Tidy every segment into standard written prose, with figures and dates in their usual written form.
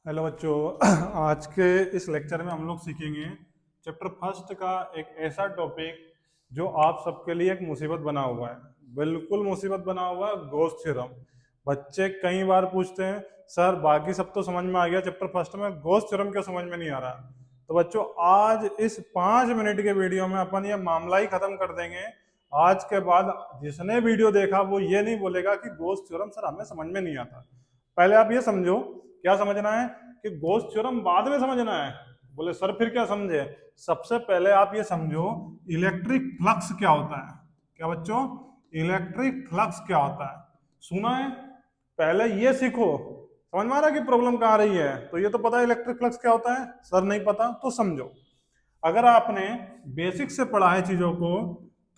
Hello बच्चों। आज के इस लेक्चर में हम लोग सीखेंगे चैप्टर फर्स्ट का एक ऐसा टॉपिक जो आप सबके लिए एक मुसीबत बना हुआ है। बिल्कुल मुसीबत बना हुआ है, गॉस थ्योरम। बच्चे कई बार पूछते हैं, सर बाकी सब तो समझ में आ गया, चैप्टर फर्स्ट में गॉस थ्योरम क्यों समझ में नहीं आ रहा। तो बच्चों आज इस 5 मिनट के वीडियो में अपन ये मामला ही खत्म कर देंगे। आज के बाद जिसने वीडियो देखा वो ये नहीं बोलेगा कि गॉस थ्योरम सर हमें समझ में नहीं आता। पहले आप ये समझो, क्या समझना है कि गॉस थ्योरम बाद में समझना है। बोले सर फिर क्या समझे। सबसे पहले आप ये समझो इलेक्ट्रिक फ्लक्स क्या होता है। क्या बच्चों, इलेक्ट्रिक फ्लक्स क्या होता है सुना है। पहले ये सीखो, समझ में आ रहा है कि प्रॉब्लम कहाँ आ रही है। तो ये तो पता है इलेक्ट्रिक फ्लक्स क्या होता है, सर नहीं पता तो समझो। अगर आपने बेसिक से पढ़ा है चीजों को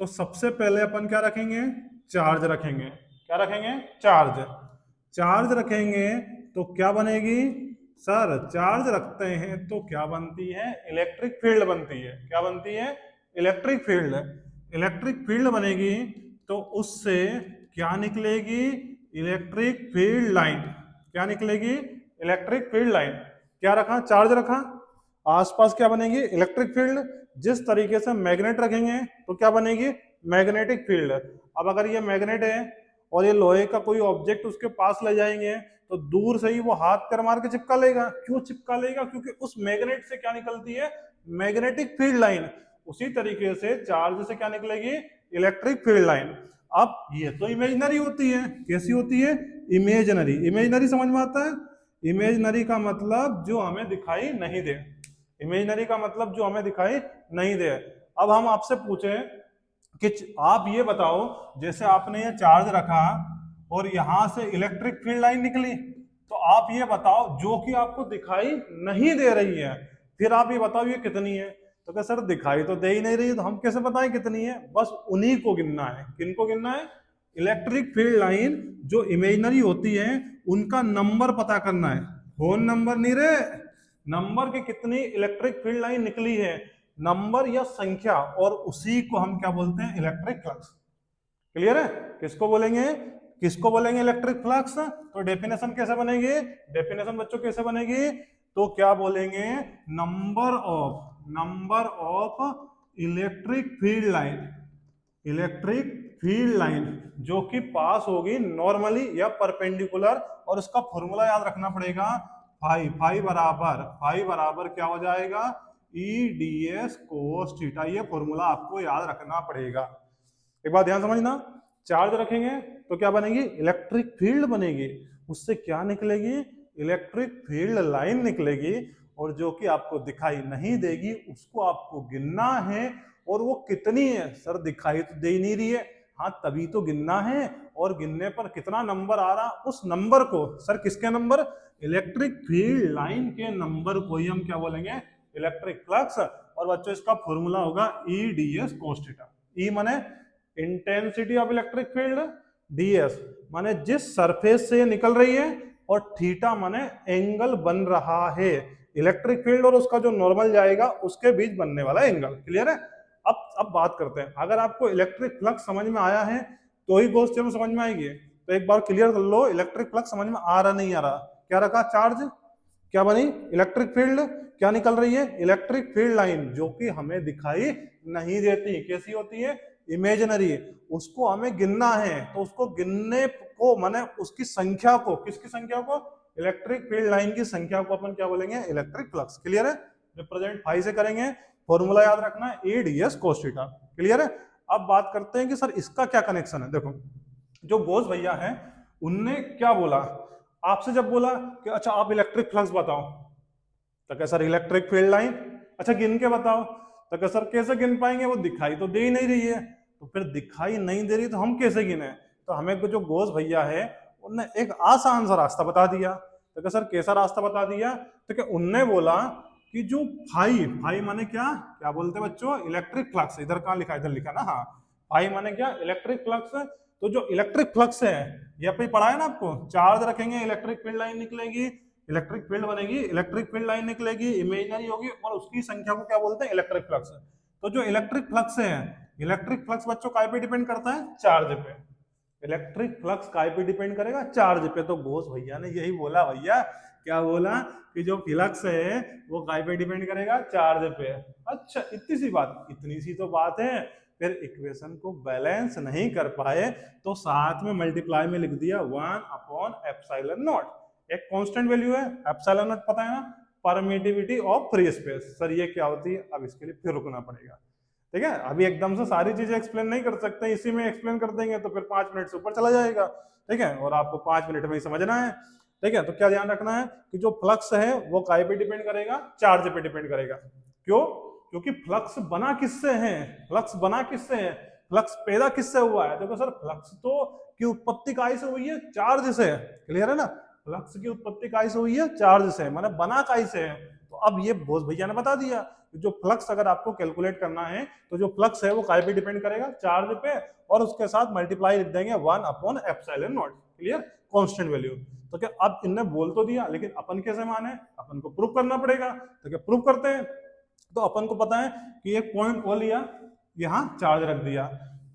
तो सबसे पहले अपन क्या रखेंगे, चार्ज रखेंगे। क्या रखेंगे, चार्ज। चार्ज रखेंगे तो क्या बनेगी, सर चार्ज रखते हैं तो क्या बनती है, इलेक्ट्रिक फील्ड बनती है। क्या बनती है, इलेक्ट्रिक फील्ड। इलेक्ट्रिक फील्ड बनेगी तो उससे क्या निकलेगी, इलेक्ट्रिक फील्ड लाइन। क्या निकलेगी, इलेक्ट्रिक फील्ड लाइन। क्या रखा, चार्ज रखा, आसपास क्या बनेगी, इलेक्ट्रिक फील्ड। जिस तरीके से मैग्नेट रखेंगे तो क्या बनेगी, मैग्नेटिक फील्ड। अब अगर ये मैग्नेट है और ये लोहे का कोई ऑब्जेक्ट उसके पास ले जाएंगे तो दूर से ही वो हाथ कर मार के चिपका लेगा। क्यों चिपका लेगा, क्योंकि उस मैग्नेट से क्या निकलती है, मैग्नेटिक फील्ड लाइन। उसी तरीके से चार्ज से क्या निकलेगी, इलेक्ट्रिक फील्ड लाइन। अब ये तो इमेजनरी होती है, कैसी होती है, इमेजनरी। इमेजनरी समझ में आता है, इमेजनरी का मतलब जो हमें दिखाई नहीं दे। इमेजनरी का मतलब जो हमें दिखाई नहीं दे। अब हम आपसे पूछें कि आप ये बताओ, जैसे आपने ये चार्ज रखा और यहां से इलेक्ट्रिक फील्ड लाइन निकली, तो आप ये बताओ जो कि आपको दिखाई नहीं दे रही है, फिर आप ये बताओ ये कितनी है। तो क्या सर दिखाई तो दे ही नहीं रही, तो हम कैसे बताएं कितनी है। बस उन्हीं को गिनना है। किनको गिनना है, इलेक्ट्रिक फील्ड लाइन जो इमेजनरी होती है उनका नंबर पता करना है। फोन नंबर नहीं रे, नंबर की कितनी इलेक्ट्रिक फील्ड लाइन निकली है, नंबर या संख्या, और उसी को हम क्या बोलते हैं, इलेक्ट्रिक फ्लक्स। क्लियर है, किसको बोलेंगे, किसको बोलेंगे इलेक्ट्रिक फ्लक्स। तो डेफिनेशन कैसे बनेगी, डेफिनेशन बच्चों कैसे बनेगी, तो क्या बोलेंगे, number of electric field line. Electric field line जो कि पास होगी नॉर्मली या परपेंडिकुलर, और उसका फॉर्मूला याद रखना पड़ेगा, फाई बराबर क्या हो जाएगा, ई डी एस कोस थीटा। ये फॉर्मूला आपको याद रखना पड़ेगा। एक बात ध्यान समझना, चार्ज रखेंगे तो क्या बनेगी, इलेक्ट्रिक फील्ड बनेगी। उससे क्या निकलेगी, इलेक्ट्रिक फील्ड लाइन निकलेगी, और जो कि आपको दिखाई नहीं देगी उसको आपको गिनना है। और वो कितनी है, सर दिखाई तो दे ही नहीं रही है, हाँ तभी तो गिनना है। और गिनने पर कितना नंबर आ रहा, उस नंबर को, सर किसके नंबर, इलेक्ट्रिक फील्ड लाइन के नंबर को ही हम क्या बोलेंगे, इलेक्ट्रिक फ्लक्स। और बच्चों इसका फॉर्मूला होगा E D S cos theta. E माने intensity of electric field, DS माने जिस सरफेस से ये निकल रही है, और थीटा माने एंगल बन रहा है इलेक्ट्रिक फील्ड और उसका जो नॉर्मल जाएगा उसके बीच बनने वाला एंगल। क्लियर है। अब बात करते हैं, अगर आपको इलेक्ट्रिक फ्लक्स समझ में आया है तो ही गॉस थ्योरम समझ में आएगी। तो एक बार क्लियर कर लो, इलेक्ट्रिक फ्लक्स समझ में आ रहा नहीं आ रहा। क्या रखा, चार्ज, क्या बनी, इलेक्ट्रिक फील्ड, क्या निकल रही है, इलेक्ट्रिक फील्ड लाइन जो कि हमें दिखाई नहीं देती। कैसी होती है, इमेजिनरी। उसको हमें गिनना है, तो उसको गिनने को माने उसकी संख्या को, किसकी संख्या को, इलेक्ट्रिक फील्ड लाइन की संख्या को अपन क्या बोलेंगे, इलेक्ट्रिक फ्लक्स। क्लियर है, रिप्रेजेंट फाई से करेंगे, फॉर्मूला याद रखना है A D S cos theta. Clear है। अब बात करते हैं कि सर इसका क्या कनेक्शन है। देखो जो बोस भैया है उनने क्या बोला, आपसे जब बोला कि अच्छा आप इलेक्ट्रिक फ्लक्स बताओ, तो क्या सर इलेक्ट्रिक फील्ड लाइन, अच्छा गिन के बताओ। तो क्या सर कैसे गिन पाएंगे, वो दिखाई तो दे ही नहीं रही है। तो फिर दिखाई नहीं दे रही तो हम कैसे गिने। तो हमें जो घोष भैया है उनने एक आसान सा रास्ता बता दिया। तो क्या सर कैसा रास्ता बता दिया, तो क्या उनने बोला कि जो फाई, फाई माने क्या, क्या बोलते हैं बच्चों, इलेक्ट्रिक फ्लक्स। इधर कहाँ लिखा, इधर लिखा ना, हाँ फाई माने क्या, इलेक्ट्रिक फ्लक्स। तो जो इलेक्ट्रिक फ्लक्स है ये पे पढ़ा है ना आपको, चार्ज रखेंगे इलेक्ट्रिक फील्ड लाइन निकलेगी, इलेक्ट्रिक फील्ड बनेगी, इलेक्ट्रिक फील्ड लाइन निकलेगी, इमेजिनरी होगी, और उसकी संख्या को क्या बोलते हैं, इलेक्ट्रिक फ्लक्स। तो जो इलेक्ट्रिक फ्लक्स है, इलेक्ट्रिक फ्लक्स बच्चों काय पे डिपेंड करता है, चार्ज पे। इलेक्ट्रिक फ्लक्स काय पे डिपेंड करेगा, चार्ज पे। तो घोष भैया ने यही बोला भैया क्या बोला कि जो फ्लक्स है वो काय पे डिपेंड करेगा, चार्ज पे। अच्छा इतनी सी बात, इतनी सी तो बात है। फिर इक्वेशन को बैलेंस नहीं कर पाए तो साथ में मल्टीप्लाई में लिख दिया 1/एप्सिलॉन नॉट। एक कांस्टेंट वैल्यू है एप्सिलॉन नॉट, पता है ना, permittivity of free space. Sir ये क्या होती है, अब इसके लिए फिर रुकना पड़ेगा। ठीक है, अभी एकदम से सारी चीजें एक्सप्लेन नहीं कर सकते, इसी में एक्सप्लेन कर देंगे तो फिर 5 मिनट से ऊपर चला जाएगा। ठीक है, और आपको 5 मिनट में ही समझना है। ठीक है, तो क्या ध्यान रखना है कि जो फ्लक्स है वो काय पे डिपेंड करेगा, चार्ज पे डिपेंड करेगा। क्यों? क्योंकि फ्लक्स बना किससे है, फ्लक्स बना किससे है, फ्लक्स पैदा किससे हुआ है। देखो सर, फ्लक्स तो की उत्पत्ति काय से हुई है, चार्ज से। क्लियर है ना, फ्लक्स की उत्पत्ति काय से हुई है, चार्ज से, माने बना काय से है। तो अब ये बोस भैया ने बता दिया, जो फ्लक्स अगर आपको कैलकुलेट करना है तो जो फ्लक्स है वो काय पे डिपेंड करेगा, चार्ज पे, और उसके साथ मल्टीप्लाई लिख देंगे 1/एप्सिलॉन नॉट। Clear, constant value. तो क्या अब इनने बोल तो दिया, लेकिन अपन कैसे माने, अपन को प्रूफ करना पड़ेगा। तो क्या प्रूफ करते हैं। तो अपन को पता है कि एक पॉइंट ओ लिया, यहां चार्ज रख दिया,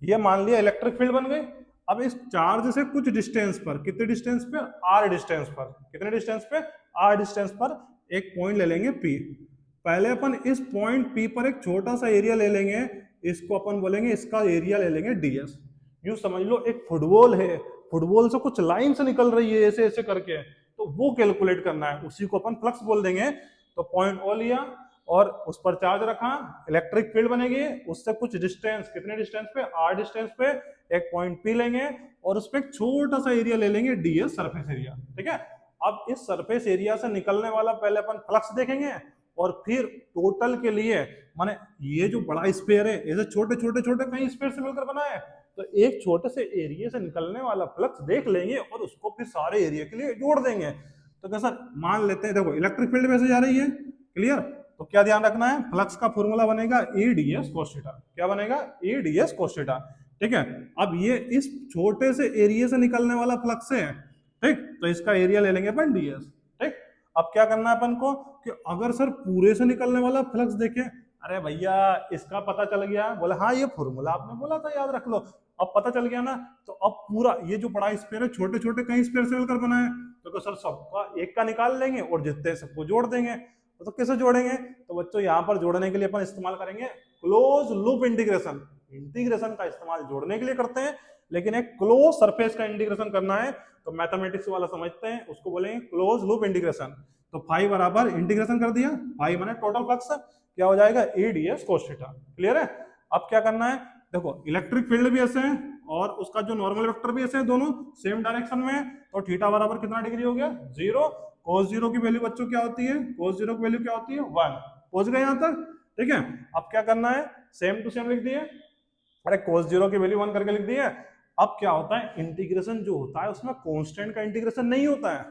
ये मान लिया इलेक्ट्रिक फील्ड बन गई। अब इस चार्ज से कुछ डिस्टेंस पर, कितने डिस्टेंस पे, आर डिस्टेंस पर, कितने डिस्टेंस पे, आर डिस्टेंस पर एक पॉइंट ले लेंगे पी। पहले अपन इस पॉइंट पी पर एक छोटा सा एरिया ले लेंगे, इसको अपन बोलेंगे, इसका एरिया ले लेंगे डीएस। यूं समझ लो एक फुटबॉल है, फुटबॉल से कुछ लाइन से निकल रही है ऐसे ऐसे करके, तो वो कैलकुलेट करना है, उसी को अपन फ्लक्स बोल देंगे। तो पॉइंट ओ लिया और उस पर चार्ज रखा, इलेक्ट्रिक फील्ड बनेगी, उससे कुछ डिस्टेंस, कितने डिस्टेंस पे, आर डिस्टेंस पे एक पॉइंट पी लेंगे और उस पर एक छोटा सा एरिया ले लेंगे डीएस, सरफेस एरिया। ठीक है, अब इस सरफेस एरिया से निकलने वाला पहले अपन फ्लक्स देखेंगे और फिर टोटल के लिए, माने ये जो बड़ा स्फीयर है ऐसे छोटे छोटे छोटे कई स्फीयर से मिलकर बना है, तो एक छोटे से एरिया से निकलने वाला फ्लक्स देख लेंगे और उसको फिर सारे एरिया के लिए जोड़ देंगे। तो कैसा मान लेते हैं, देखो इलेक्ट्रिक फील्ड में से जा रही है। क्लियर, तो क्या ध्यान रखना है, फ्लक्स का फॉर्मूला बनेगा ई डी एस कोस थीटा। क्या बनेगा, ई डी एस कोस थीटा। ठीक है, अब ये इस छोटे से एरिया से निकलने वाला फ्लक्स है। ठीक, तो इसका एरिया ले लेंगे अपन डीएस। ठीक, अब क्या करना है अपन को कि अगर सर पूरे से निकलने वाला फ्लक्स देखें, अरे भैया इसका पता चल गया, बोले हाँ ये फॉर्मूला आपने बोला था याद रख लो, अब पता चल गया ना। तो अब पूरा ये जो बड़ा स्फीयर है छोटे छोटे कई स्फीयर से मिलकर बना है, तो सर सबका एक का निकाल लेंगे और जितने सबको जोड़ देंगे। तो कैसे जोड़ेंगे, तो बच्चों यहाँ पर जोड़ने के लिए अपन इस्तेमाल करेंगे क्लोज लूप इंटीग्रेशन। इंटीग्रेशन का इस्तेमाल जोड़ने के लिए करते हैं, लेकिन एक क्लोज सरफेस का इंटीग्रेशन करना है तो मैथमेटिक्स वाला समझते हैं, उसको बोलेंगे क्लोज लूप इंटीग्रेशन। तो फाई बराबर इंटीग्रेशन कर दिया, फाई माने टोटल फ्लक्स, क्या हो जाएगा, ई D S cos theta. Clear है, अब क्या करना है, देखो इलेक्ट्रिक फील्ड भी ऐसे है और उसका जो नॉर्मल वेक्टर भी ऐसे है, दोनों सेम डायरेक्शन में है, तो थीटा बराबर कितना डिग्री हो गया, 0। कोस 0 की वैल्यू बच्चों क्या होती है, कोस 0 की वैल्यू क्या होती है, 1। पहुंच गए यहां तक। ठीक है, अब क्या करना है, सेम टू सेम लिख दिए, अरे कोस 0 की वैल्यू 1 करके लिख दिए। अब क्या होता है, इंटीग्रेशन जो होता है उसमें कांस्टेंट का इंटीग्रेशन नहीं होता है,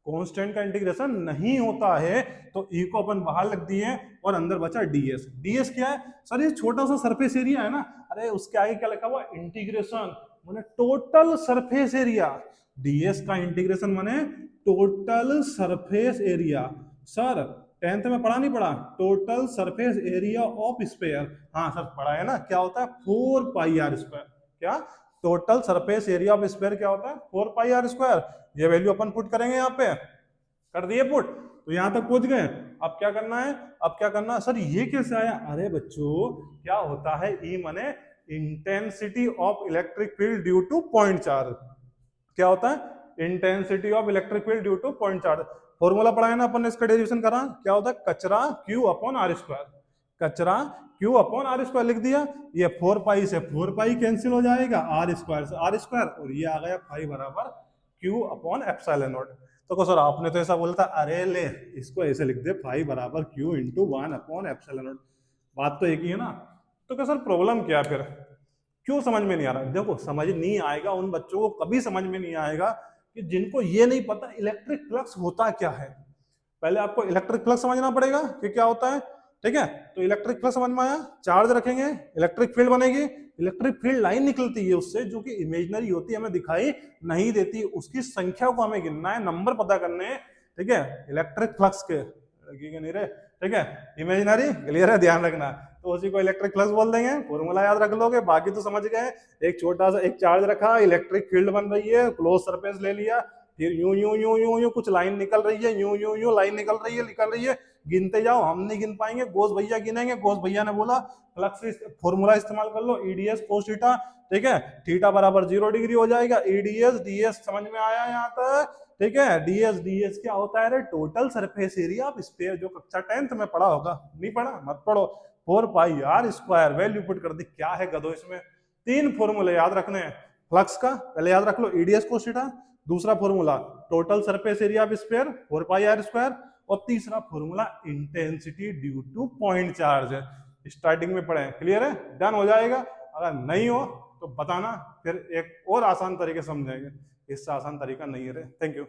कांस्टेंट का इंटीग्रेशन नहीं होता है, तो ई को अपन बाहर लिख दिए और अंदर बचा डीएस। डीएस क्या है सर, ये छोटा सा सरफेस एरिया है ना, अरे उसके आगे क्या लिखा हुआ, इंटीग्रेशन माने टोटल सरफेस एरिया। डीएस का इंटीग्रेशन माने total surface area. Sir 10th में पढ़ा नहीं पढ़ा, total surface area of sphere, हाँ सर पढ़ा है ना, क्या होता है 4 पाई आर स्क्वायर। क्या, total surface area of sphere क्या होता है, 4 पाई आर स्क्वायर। ये वैल्यू अपन पुट करेंगे, यहाँ पे कर दिए पुट, तो यहां तक पहुंच गए। अब क्या करना है, अब क्या करना है सर, ये कैसे आया, अरे बच्चों क्या होता है, ई माने intensity of electric field due two point charge. क्या होता है, intensity of electric field due two point charge. Formula पढ़ा है ना अपन ने, इसका डेरिवेशन करा, क्या होता है, कचरा क्यू अपॉन आर स्क्वायर, कचरा क्यू अपॉन आर स्क्वायर लिख दिया। ये 4 पाई से 4 पाई कैंसिल हो जाएगा, आर स्क्वायर से आर स्क्वायर, और ये आ गया फाई बराबर क्यू अपॉन एप्सिलॉन नॉट। तो सर आपने तो ऐसा बोला था, अरे ले इसको ऐसे लिख दे, फाई बराबर Q into 1 upon epsilon not, बात तो एक ही है ना। तो क्या सर प्रॉब्लम क्या फिर, क्यों समझ में नहीं आ रहा। देखो समझ नहीं आएगा उन बच्चों को, कभी समझ में नहीं आएगा कि जिनको ये नहीं पता इलेक्ट्रिक फ्लक्स होता क्या है। पहले आपको इलेक्ट्रिक फ्लक्स समझना पड़ेगा कि क्या होता है। ठीक है, तो इलेक्ट्रिक फ्लक्स समझ में आया, चार्ज रखेंगे, इलेक्ट्रिक फील्ड बनेगी, इलेक्ट्रिक फील्ड लाइन निकलती है उससे, जो कि इमेजिनरी होती है, हमें दिखाई नहीं देती, उसकी संख्या को हमें गिनना है, नंबर पता करने हैं। ठीक है, इलेक्ट्रिक फ्लक्स के नहीं रहे, ठीक है, इमेजिनरी, क्लियर है, ध्यान रखना। तो उसी को इलेक्ट्रिक फ्लक्स बोल देंगे, फॉर्मूला याद रख लोगे, बाकी तो समझ गए। एक छोटा सा एक चार्ज रखा, इलेक्ट्रिक फील्ड बन रही है, क्लोज सरफेस ले लिया, फिर यूं यूं यूं यूं यूं कुछ लाइन निकल रही है, यूं यूं यूं लाइन निकल रही है, गिनते जाओ, हम नहीं गिन पाएंगे, घोष भैया गिनेंगे। घोष भैया ने बोला फ्लक्स फॉर्मूला इस्तेमाल कर लो, ईडीएस कोस थीटा, ठीक है, थीटा बराबर 0 डिग्री हो जाएगा, ईडीएस डीएस समझ में आया यहाँ तक, ठीक है। डीएस डीएस क्या होता है रे, total surface area of sphere, जो कक्षा 10th में पढ़ा होगा, नहीं पढ़ा मत पढ़ो, 4 पाई r स्क्वायर, वैल्यू पुट कर दी, क्या है गधो इसमें, 3 फॉर्मूले याद रखने हैं फ्लक्स का, पहले याद रख लो ईडीएस कोस थीटा, दूसरा formula total surface area of sphere 4 pi r square, और तीसरा formula intensity due two point charge है, स्टार्टिंग में पढ़े, क्लियर है, डन हो जाएगा। अगर नहीं हो तो बताना, फिर एक और आसान तरीके समझाएंगे, इससे आसान तरीका नहीं है रे। Thank you.